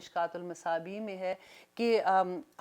مشکات المصابیح میں ہے کہ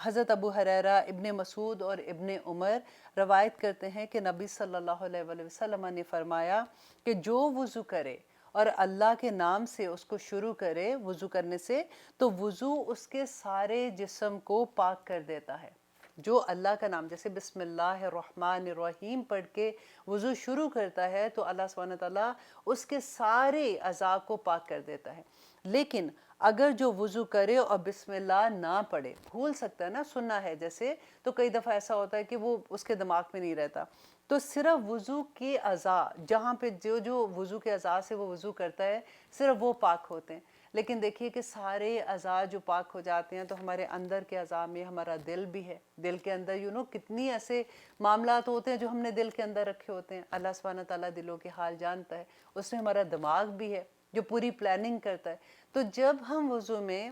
حضرت ابو ہریرہ، ابن مسعود اور ابن عمر روایت کرتے ہیں کہ نبی صلی اللہ علیہ وآلہ وسلم نے فرمایا کہ جو وضو کرے اور اللہ کے نام سے اس کو شروع کرے وضو کرنے سے، تو وضو اس کے سارے جسم کو پاک کر دیتا ہے۔ جو اللہ کا نام جیسے بسم اللہ الرحمن الرحیم پڑھ کے وضو شروع کرتا ہے تو اللہ سبحانہ تعالیٰ اس کے سارے اعضاء کو پاک کر دیتا ہے۔ لیکن اگر جو وضو کرے اور بسم اللہ نہ پڑھے، بھول سکتا ہے نا، سننا ہے جیسے، تو کئی دفعہ ایسا ہوتا ہے کہ وہ اس کے دماغ میں نہیں رہتا، تو صرف وضو کے اعضاء جہاں پہ جو وضو کے اعضاء سے وہ وضو کرتا ہے صرف وہ پاک ہوتے ہیں۔ لیکن دیکھیے کہ سارے اعضاء جو پاک ہو جاتے ہیں تو ہمارے اندر کے اعضاء میں ہمارا دل بھی ہے، دل کے اندر کتنی ایسے معاملات ہوتے ہیں جو ہم نے دل کے اندر رکھے ہوتے ہیں۔ اللہ سبحانہ تعالیٰ دلوں کے حال جانتا ہے، اس میں ہمارا دماغ بھی ہے جو پوری پلاننگ کرتا ہے۔ تو جب ہم وضو میں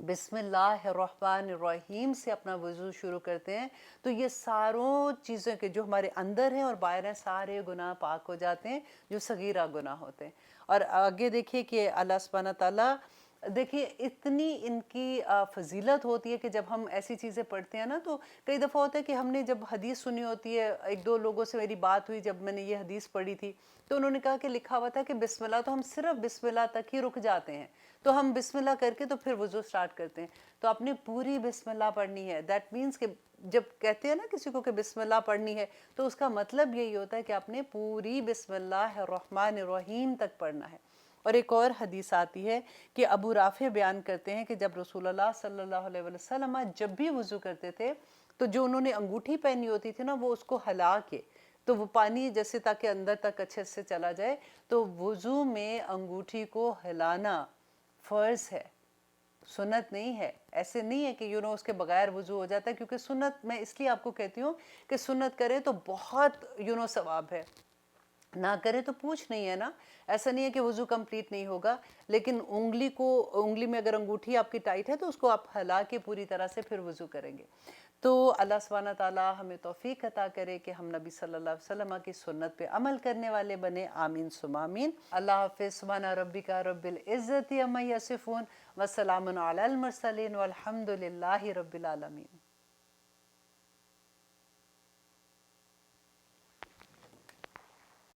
بسم اللہ الرحمن الرحیم سے اپنا وضو شروع کرتے ہیں تو یہ ساروں چیزوں کے جو ہمارے اندر ہیں اور باہر ہیں سارے گناہ پاک ہو جاتے ہیں جو صغیرہ گناہ ہوتے ہیں۔ اور آگے دیکھیے کہ اللہ سبحانہ تعالیٰ دیکھیے اتنی ان کی فضیلت ہوتی ہے کہ جب ہم ایسی چیزیں پڑھتے ہیں نا تو کئی دفعہ ہوتا ہے کہ ہم نے جب حدیث سنی ہوتی ہے، ایک دو لوگوں سے میری بات ہوئی جب میں نے یہ حدیث پڑھی تھی تو انہوں نے کہا کہ لکھا ہوا تھا کہ بسم اللہ، تو ہم صرف بسم اللہ تک ہی رک جاتے ہیں، تو ہم بسم اللہ کر کے تو پھر وضو سٹارٹ کرتے ہیں۔ تو آپ نے پوری بسم اللہ پڑھنی ہے، دیٹ مینس کہ جب کہتے ہیں نا کسی کو کہ بسم اللہ پڑھنی ہے تو اس کا مطلب یہی ہوتا ہے کہ آپ نے پوری بسم اللہ الرحمن الرحیم تک پڑھنا ہے۔ اور ایک اور حدیث آتی ہے کہ ابو رافع بیان کرتے ہیں کہ جب رسول اللہ صلی اللہ علیہ وسلم جب بھی وضو کرتے تھے تو جو انہوں نے انگوٹھی پہنی ہوتی تھی نا وہ اس کو ہلا کے، تو وہ پانی جیسے تاکہ اندر تک اچھے سے چلا جائے، تو وضو میں انگوٹھی کو ہلانا فرض ہے، سنت نہیں ہے۔ ایسے نہیں ہے کہ اس کے بغیر وضو ہو جاتا ہے، کیونکہ سنت میں اس لیے آپ کو کہتی ہوں کہ سنت کرے تو بہت ثواب ہے، نہ کرے تو پوچھ نہیں ہے نا۔ ایسا نہیں ہے کہ وضو کمپلیٹ نہیں ہوگا، لیکن انگلی میں اگر انگوٹھی آپ کی ٹائٹ ہے تو اس کو آپ ہلا کے پوری طرح سے پھر وضو کریں گے۔ تو اللہ سبحانہ تعالیٰ ہمیں توفیق عطا کرے کہ ہم نبی صلی اللہ علیہ وسلم کی سنت پہ عمل کرنے والے بنے، آمین ثم آمین۔ اللہ حافظ۔ سبحان ربک رب العزت عما یصفون وسلام علی المرسلین والحمد للہ رب العالمین۔